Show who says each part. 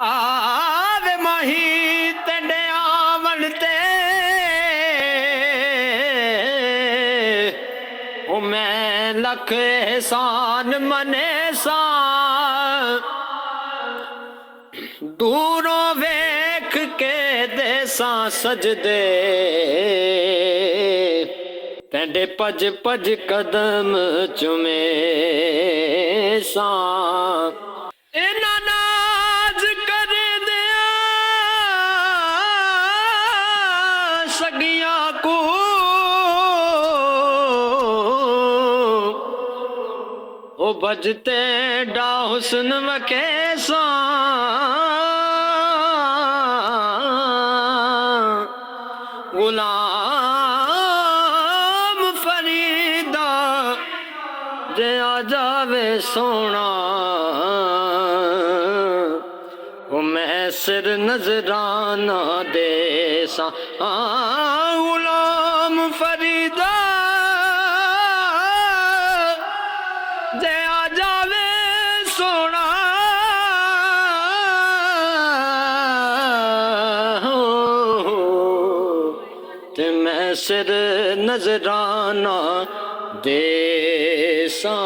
Speaker 1: ਆਵੇ ਮਾਹੀ ਤੇਡੇ ਆਵਣ ਤੇ ਉਹ ਮੈਂ ਲੱਖ ਇਹਸਾਨ ਮਨੇ ਸਾਂ ਦੂਰੋਂ ਵੇਖ ਕੇ ਦੇਸਾਂ ਸਜਦੇ ਤੇਡੇ ਭਜ ਭਜ ਕਦਮ ਚੁਮੇ ਸਾਂ ਇਹਨਾਂ ਨਾਜ਼ ਕਰਦਿਆਂ ਸਗੀਆਂ ਕੋ ਉਹ ਬਜਤੇ ਡਾ ਹੁਸਨ ਵਕੇ ਸਾਂ ਗੁਲਾਮ ਫਰੀਦਾ ਜੇ ਆ ਜਾਵੇ ਸੋਹਣਾ ਉਹ ਮੈਂ ਸਿਰ ਨਜ਼ਰਾਨਾ ਦੇ ਸਾਂ ਗੁਲਾਮ ਫਰੀਦਾ ਜੇ ਆ ਜਾਵੇ ਸੋਹਣਾ ਤੇ ਮੈਂ ਸਿਰ ਨਜ਼ਰਾਨਾ ਦੇ ਸਾਂ